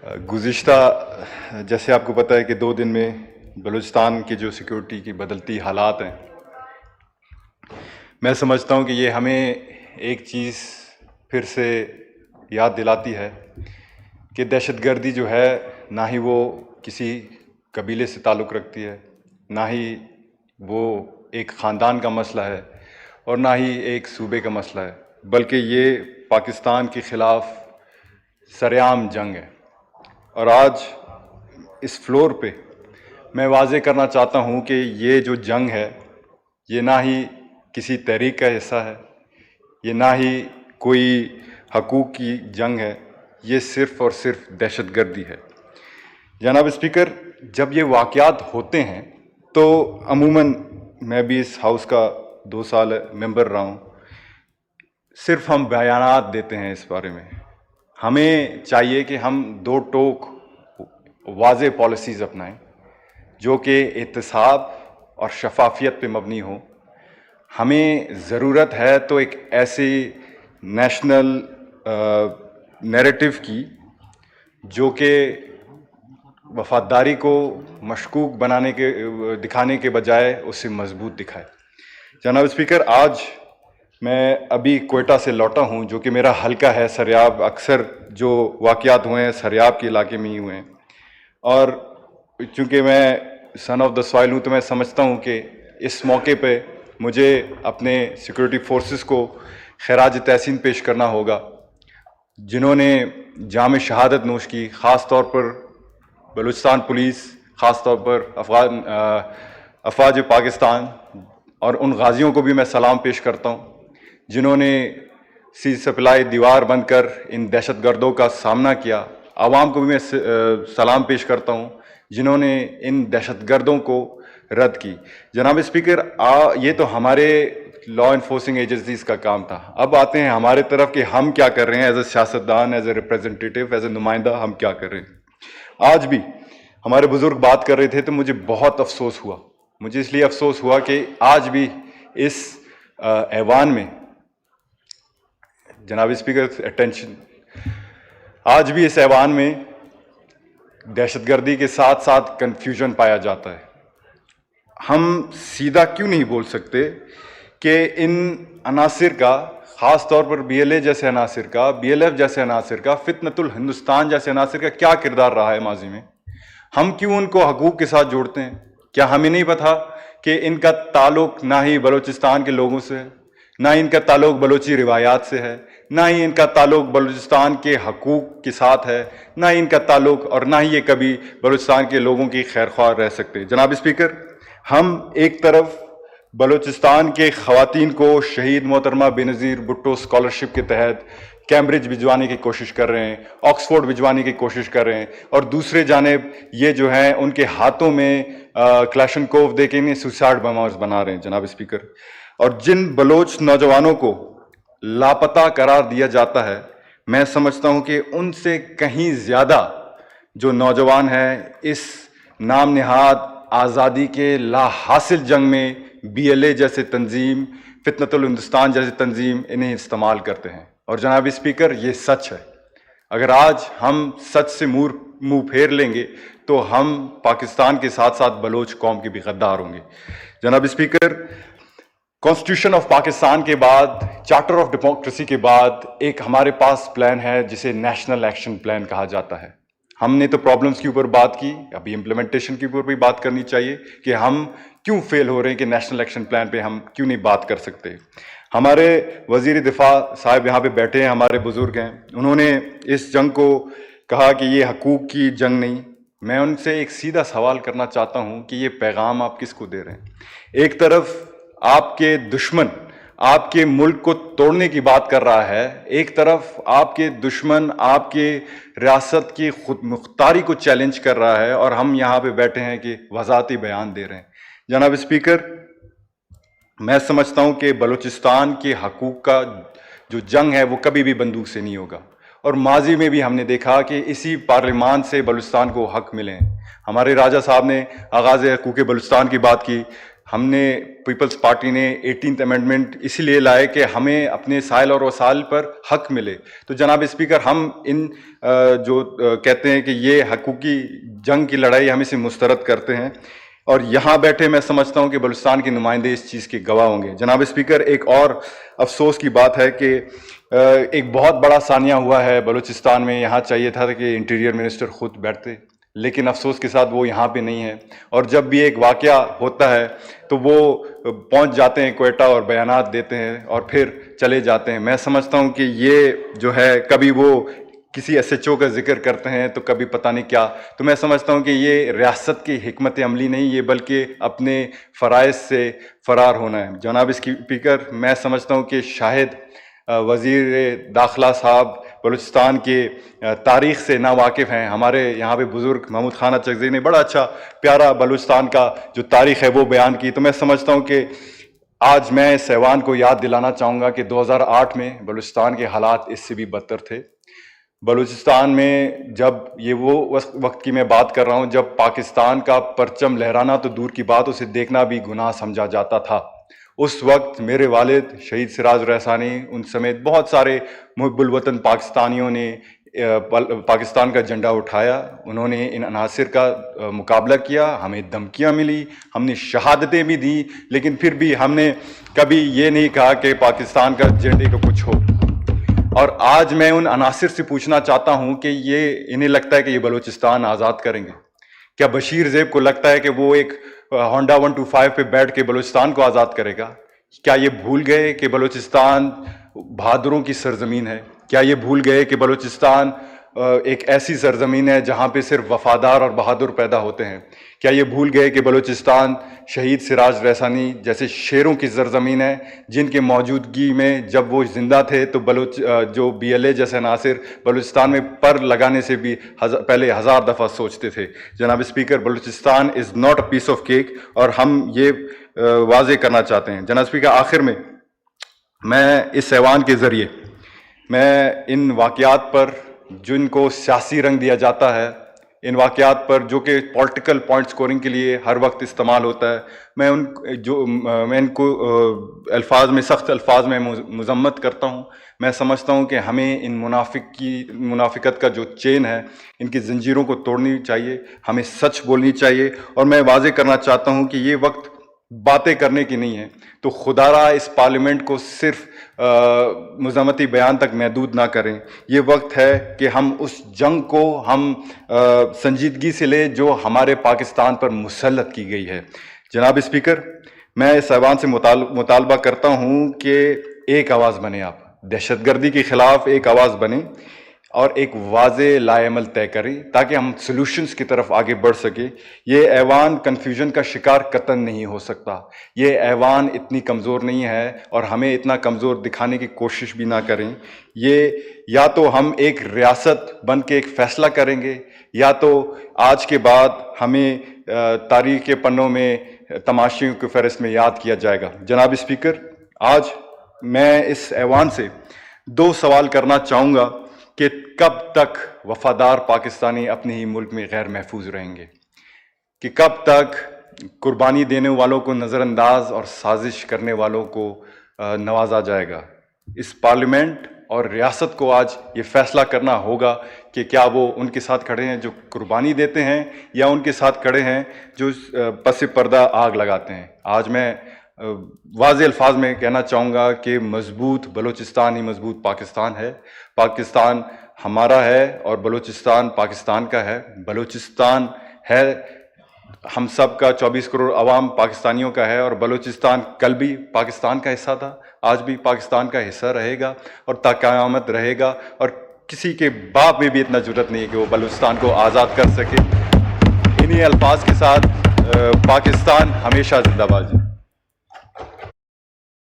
गुज़िश्ता जैसे आपको पता है कि 2 दिन में बलूचिस्तान की जो सिक्योरिटी की बदलती हालात हैं, मैं समझता हूँ कि ये हमें एक चीज़ फिर से याद दिलाती है कि दहशतगर्दी जो है ना ही वो किसी कबीले से ताल्लुक़ रखती है, ना ही वो एक ख़ानदान का मसला है और ना ही एक सूबे का मसला है, बल्कि ये पाकिस्तान के ख़िलाफ़ सरेआम जंग है। और आज इस फ्लोर पे मैं वाज़ेह करना चाहता हूँ कि ये जो जंग है, ये ना ही किसी तहरीक का हिस्सा है, ये ना ही कोई हकूक़ की जंग है, ये सिर्फ़ और सिर्फ दहशतगर्दी है। जनाब स्पीकर, जब ये वाक़यात होते हैं तो अमूमन मैं भी इस हाउस का 2 साल मेंबर रहा हूँ, सिर्फ हम बयानात देते हैं इस बारे में। हमें चाहिए कि हम 2 टोक वाज़ेह पॉलिसीज़ अपनाएं जो कि एहतसाब और शफाफियत पे मबनी हो। हमें ज़रूरत है तो एक ऐसी नेशनल नैरेटिव की जो कि वफ़ादारी को मशकूक बनाने के दिखाने के बजाय उसे मजबूत दिखाए। जनाब स्पीकर, आज मैं अभी क्वेटा से लौटा हूँ जो कि मेरा हल्का है सरियाब। अक्सर जो वाक़यात हुए हैं सरियाब के इलाके में ही हुए हैं और चूँकि मैं सन ऑफ द सॉइल हूँ तो मैं समझता हूँ कि इस मौके पे मुझे अपने सिक्योरिटी फोर्सेस को खिराज तहसीन पेश करना होगा जिन्होंने जाम शहादत नोश की, ख़ास तौर पर बलूचिस्तान पुलिस, ख़ास तौर पर अफ़वाज पाकिस्तान और उन गाज़ियों को भी मैं सलाम पेश करता हूँ जिन्होंने सी सप्लाई दीवार बंद कर इन दहशतगर्दों का सामना किया। आवाम को भी मैं सलाम पेश करता हूँ जिन्होंने इन दहशतगर्दों को रद्द की। जनाब स्पीकर, ये तो हमारे लॉ इन्फोर्सिंग एजेंसीज़ का काम था। अब आते हैं हमारे तरफ कि हम क्या कर रहे हैं एज ए सियासतदान, as a representative, as a नुमाइंदा, हम क्या कर रहे हैं। आज भी हमारे बुज़ुर्ग बात कर रहे थे तो मुझे बहुत अफसोस हुआ। मुझे इसलिए अफसोस हुआ कि आज भी इस ऐवान में, जनाब स्पीकर अटेंशन, आज भी इस ऐवान में दहशतगर्दी के साथ साथ कन्फ्यूजन पाया जाता है। हम सीधा क्यों नहीं बोल सकते कि इन अनासिर का, ख़ास तौर पर BLA जैसे अनासिर का, BLF जैसे अनासिर का, फितनतुल हिंदुस्तान जैसे अनासिर का क्या किरदार रहा है माजी में। हम क्यों उनको हकूक़ के साथ जोड़ते हैं? क्या हमें नहीं पता कि इनका ताल्लुक़ ना ही बलूचिस्तान के लोगों से है, ना ही इनका ताल्लुक़ बलूची रिवायात से है, ना ही इनका ताल्लुक़ बलूचिस्तान के हकूक़ के साथ है, ना ही इनका ताल्लुक़ और ना ही ये कभी बलूचिस्तान के लोगों की खैरख्वाह रह सकते। जनाब स्पीकर, हम एक तरफ बलूचिस्तान के ख़वातीन को शहीद मोहतरमा बेनज़ीर भुट्टो स्कॉलरशिप के तहत कैम्ब्रिज भिजवाने की कोशिश कर रहे हैं, ऑक्सफोर्ड भिजवाने की कोशिश कर रहे हैं, और दूसरे जानिब ये जो हैं उनके हाथों में क्लैशनकोव दे के इन्हें सुसाइड बमर्स बना रहे हैं। जनाब स्पीकर, और जिन बलोच नौजवानों को लापता करार दिया जाता है, मैं समझता हूँ कि उनसे कहीं ज़्यादा जो नौजवान हैं इस नाम निहाद आज़ादी के लाहासिल जंग में BLA जैसे तंजीम, फितनतुल हिंदुस्तान जैसी तंजीम इन्हें इस्तेमाल करते हैं। और जनाब स्पीकर, ये सच है। अगर आज हम सच से मुंह फेर लेंगे तो हम पाकिस्तान के साथ साथ बलोच कौम के भी गद्दार होंगे। जनाब स्पीकर, कॉन्स्टिट्यूशन ऑफ पाकिस्तान के बाद, चार्टर ऑफ डेमोक्रेसी के बाद एक हमारे पास प्लान है जिसे नेशनल एक्शन प्लान कहा जाता है। हमने तो प्रॉब्लम्स के ऊपर बात की, अभी इम्प्लीमेंटेशन के ऊपर भी बात करनी चाहिए कि हम क्यों फेल हो रहे हैं, कि नेशनल एक्शन प्लान पे हम क्यों नहीं बात कर सकते। हमारे वज़ीर दिफा साहब यहाँ पे बैठे हैं, हमारे बुज़ुर्ग हैं, उन्होंने इस जंग को कहा कि ये हकूक़ की जंग नहीं। मैं उनसे एक सीधा सवाल करना चाहता हूँ कि ये पैगाम आप किसको दे रहे हैं। एक तरफ आपके दुश्मन आपके मुल्क को तोड़ने की बात कर रहा है, एक तरफ आपके दुश्मन आपके रियासत की खुद मुख्तारी को चैलेंज कर रहा है, और हम यहाँ पे बैठे हैं कि वज़ाती बयान दे रहे हैं। जनाब स्पीकर, मैं समझता हूँ कि बलूचिस्तान के हकूक़ का जो जंग है वो कभी भी बंदूक से नहीं होगा, और माजी में भी हमने देखा कि इसी पार्लियामान से बलूचिस्तान को हक मिले हैं। हमारे राजा साहब ने आगाज़ हकूक़ बलूचिस्तान की बात की, ہم نے پیپلز پارٹی نے 18th امینڈمنٹ اسی لیے لائے کہ ہمیں اپنے سائل اور وسائل پر حق ملے. تو جناب اسپیکر, ہم ان جو کہتے ہیں کہ یہ حقوقی جنگ کی لڑائی ہم اسے مسترد کرتے ہیں, اور یہاں بیٹھے میں سمجھتا ہوں کہ بلوچستان کے نمائندے اس چیز کے گواہ ہوں گے. جناب اسپیکر, ایک اور افسوس کی بات ہے کہ ایک بہت بڑا ثانیہ ہوا ہے بلوچستان میں. یہاں چاہیے تھا کہ انٹیریئر منسٹر خود بیٹھتے, لیکن افسوس کے ساتھ وہ یہاں پہ نہیں ہے, اور جب بھی ایک واقعہ ہوتا ہے تو وہ پہنچ جاتے ہیں کوئٹہ اور بیانات دیتے ہیں اور پھر چلے جاتے ہیں. میں سمجھتا ہوں کہ یہ جو ہے کبھی وہ کسی ایس ایچ او کا ذکر کرتے ہیں تو کبھی پتہ نہیں کیا. تو میں سمجھتا ہوں کہ یہ ریاست کی حکمت عملی نہیں, یہ بلکہ اپنے فرائض سے فرار ہونا ہے. جناب اسپیکر, میں سمجھتا ہوں کہ شاید وزیر داخلہ صاحب بلوچستان کے تاریخ سے نا واقف ہیں. ہمارے یہاں پہ بزرگ محمود خان اچکزئی نے بڑا اچھا پیارا بلوچستان کا جو تاریخ ہے وہ بیان کی. تو میں سمجھتا ہوں کہ آج میں اس ایوان کو یاد دلانا چاہوں گا کہ 2008 میں بلوچستان کے حالات اس سے بھی بدتر تھے. بلوچستان میں جب یہ وہ وقت کی میں بات کر رہا ہوں جب پاکستان کا پرچم لہرانا تو دور کی بات, اسے دیکھنا بھی گناہ سمجھا جاتا تھا. اس وقت میرے والد شہید سراج رحسانی ان سمیت بہت سارے محب الوطن پاکستانیوں نے پاکستان کا جھنڈا اٹھایا. انہوں نے ان عناصر کا مقابلہ کیا, ہمیں دھمکیاں ملی, ہم نے شہادتیں بھی دیں, لیکن پھر بھی ہم نے کبھی یہ نہیں کہا کہ پاکستان کا جھنڈے کو کچھ ہو. اور آج میں ان عناصر سے پوچھنا چاہتا ہوں کہ یہ انہیں لگتا ہے کہ یہ بلوچستان آزاد کریں گے؟ کیا بشیر زیب کو لگتا ہے کہ وہ ایک ہونڈا 125 پہ بیٹھ کے بلوچستان کو آزاد کرے گا؟ کیا یہ بھول گئے کہ بلوچستان بہادروں کی سرزمین ہے؟ کیا یہ بھول گئے کہ بلوچستان ایک ایسی سرزمین ہے جہاں پہ صرف وفادار اور بہادر پیدا ہوتے ہیں؟ کیا یہ بھول گئے کہ بلوچستان شہید سراج رحسانی جیسے شیروں کی سرزمین ہے جن کے موجودگی میں جب وہ زندہ تھے تو جو بی ایل اے جیسے عناصر بلوچستان میں پر لگانے سے بھی پہلے 1000 دفعہ سوچتے تھے؟ جناب speaker, Balochistan is not a piece of cake, اور ہم یہ واضح کرنا چاہتے ہیں. جناب اسپیکر, آخر میں اس ایوان کے ذریعے میں ان واقعات پر جن کو سیاسی رنگ دیا جاتا ہے, ان واقعات پر جو کہ پولیٹیکل پوائنٹ سکورنگ کے لیے ہر وقت استعمال ہوتا ہے, میں ان کو الفاظ میں سخت الفاظ میں مذمت کرتا ہوں. میں سمجھتا ہوں کہ ہمیں ان منافقت کا جو چین ہے ان کی زنجیروں کو توڑنی چاہیے, ہمیں سچ بولنی چاہیے. اور میں واضح کرنا چاہتا ہوں کہ یہ وقت باتیں کرنے کی نہیں ہے, تو خدا را اس پارلیمنٹ کو صرف مذمتی بیان تک محدود نہ کریں. یہ وقت ہے کہ ہم اس جنگ کو ہم سنجیدگی سے لیں جو ہمارے پاکستان پر مسلط کی گئی ہے. جناب اسپیکر, میں اس ایوان سے مطالبہ کرتا ہوں کہ ایک آواز بنے, آپ دہشت گردی کے خلاف ایک آواز بنیں اور ایک واضح لائحہ عمل طے کریں تاکہ ہم سلوشنز کی طرف آگے بڑھ سکیں. یہ ایوان کنفیوژن کا شکار قطعاً نہیں ہو سکتا. یہ ایوان اتنی کمزور نہیں ہے اور ہمیں اتنا کمزور دکھانے کی کوشش بھی نہ کریں. یہ یا تو ہم ایک ریاست بن کے ایک فیصلہ کریں گے, یا تو آج کے بعد ہمیں تاریخ کے پنوں میں تماشیوں کی فہرست میں یاد کیا جائے گا. جناب اسپیکر, آج میں اس ایوان سے 2 سوال کرنا چاہوں گا کہ کب تک وفادار پاکستانی اپنے ہی ملک میں غیر محفوظ رہیں گے, کہ کب تک قربانی دینے والوں کو نظر انداز اور سازش کرنے والوں کو نوازا جائے گا. اس پارلیمنٹ اور ریاست کو آج یہ فیصلہ کرنا ہوگا کہ کیا وہ ان کے ساتھ کھڑے ہیں جو قربانی دیتے ہیں, یا ان کے ساتھ کھڑے ہیں جو پس پردہ آگ لگاتے ہیں. آج میں واضح الفاظ میں کہنا چاہوں گا کہ مضبوط بلوچستان ہی مضبوط پاکستان ہے. پاکستان ہمارا ہے اور بلوچستان پاکستان کا ہے. بلوچستان ہے ہم سب کا, 24 کروڑ عوام پاکستانیوں کا ہے, اور بلوچستان کل بھی پاکستان کا حصہ تھا, آج بھی پاکستان کا حصہ رہے گا اور تا قیامت رہے گا. اور کسی کے باپ میں بھی اتنا جرأت نہیں ہے کہ وہ بلوچستان کو آزاد کر سکے. انہی الفاظ کے ساتھ پاکستان ہمیشہ زندہ باد.